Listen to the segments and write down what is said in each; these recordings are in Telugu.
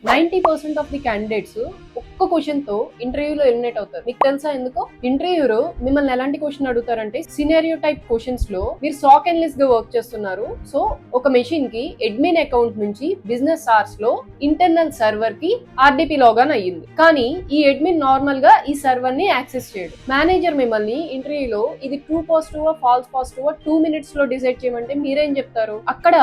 90% ఆఫ్ ది క్యాండిడేట్స్ ఒక్క క్వశ్చన్ తో ఇంటర్వ్యూలో ఎలిమినేట్ అవుతారు. మీకు తెలుసా ఎందుకు? ఇంటర్వ్యూలో మిమ్మల్ని ఎలాంటి క్వశ్చన్ అడుగుతారంటే, సినారియో టైప్ క్వశ్చన్స్ లో మీరు సాక్ అనలిస్ట్ గా వర్క్ చేస్తున్నారు. సో ఒక మెషిన్ కి అడ్మిన్ అకౌంట్ నుంచి బిజినెస్ అవర్స్ లో ఇంటర్నల్ సర్వర్ కి ఆర్డిపి లాగాన్ అయ్యింది. కానీ ఈ అడ్మిన్ నార్మల్ గా ఈ సర్వర్ ని యాక్సెస్ చేయడు. మేనేజర్ మిమ్మల్ని ఇంటర్వ్యూలో ఇది true positive falls positive 2 minutes లో డిసైడ్ చేయమంటే మీరేం చెప్తారు? అక్కడ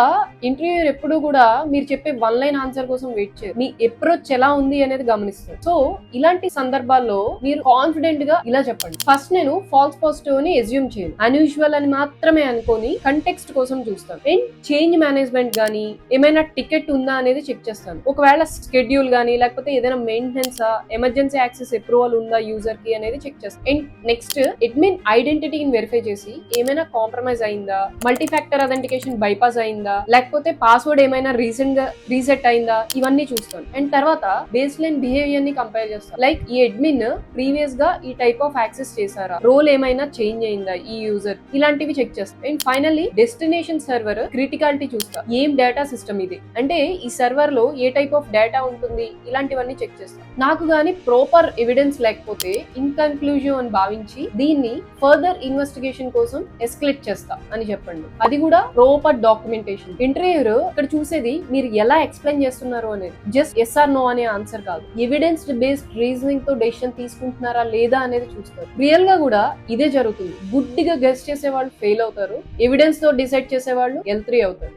ఇంటర్వ్యూర్ ఎప్పుడు కూడా మీరు చెప్పే 1 line ఆన్సర్ కోసం వెయిట్ చేయరు. మీ అప్రోచ్ ఎలా ఉంది అనేది గమనిస్తారు. సో ఇలాంటి సందర్భాల్లో మీరు కాన్ఫిడెంట్ గా ఇలా చెప్పండి. ఫస్ట్ నేను ఫాల్స్ పాజిటివ్ అని ఎజ్యూమ్ చేయను, అన్యూజువల్ అని మాత్రమే అనుకొని కంటెక్స్ట్ కోసం చూస్తాను. అండ్ చేంజ్ మేనేజ్మెంట్ గానీ ఏమైనా టికెట్ ఉందా అనేది చెక్ చేస్తాను. ఒకవేళ స్కెడ్యూల్ గానీ లేకపోతే ఏదైనా మెయింటెనెన్స్ ఎమర్జెన్సీ యాక్సెస్ అప్రూవల్ ఉందా యూజర్ కి అనేది చెక్ చేస్తాను. అండ్ నెక్స్ట్ అడ్మిన్ ఐడెంటిటీని వెరిఫై చేసి ఏమైనా కాంప్రమైజ్ అయిందా, మల్టీ ఫ్యాక్టర్ అథెంటికేషన్ బైపాస్ అయిందా, లేకపోతే పాస్వర్డ్ ఏమైనా రీసెంట్ గా రీసెట్ అయిందా, ఇవన్నీ చూస్తాను. అండ్ తర్వాత బేస్ లైన్ బిహేవియర్ ని కంపేర్ చేస్తాను. లైక్ ఈ అడ్మిన్ ప్రీవియస్ గా ఈ టైప్ ఆఫ్ యాక్సెస్ చేశారా, రోల్ ఏమైనా చేంజ్ అయిందా ఈ యూజర్, ఇలాంటివి చెక్ చేస్తాను. And finally destination server criticality చూస్తా. ఏం డేటా సిస్టమ్ ఇది, అంటే ఈ సర్వర్ లో ఏ టైప్ ఆఫ్ డేటా ఉంటుంది, ఇలాంటివన్నీ చెక్ చేస్తాను. నాకు గానీ ప్రాపర్ ఎవిడెన్స్ లేకపోతే ఇన్కన్క్లూజివ్ అని భావించి దీన్ని ఫర్దర్ ఇన్వెస్టిగేషన్ కోసం ఎస్కలేట్ చేస్తా అని చెప్పండి. అది కూడా ప్రాపర్ డాక్యుమెంటేషన్. ఇంటర్వ్యూర్ ఇక్కడ చూసేది మీరు ఎలా ఎక్స్ప్లెయిన్ చేస్తున్నారు అనేది, జస్ట్ ఎస్ ఆర్ నో అనే ఆన్సర్ కాదు. ఎవిడెన్స్ బేస్డ్ రీజనింగ్ తో డెసిషన్ తీసుకుంటున్నారా లేదా అనేది చూస్తారు. రియల్ గా కూడా ఇదే జరుగుతుంది. గుడ్డిగా గెస్ చేసే వాళ్ళు ఫెయిల్ అవుతారు, ఎవిడెన్స్ తో డిసైడ్ చేసే వాళ్ళు L3 అవుతారు.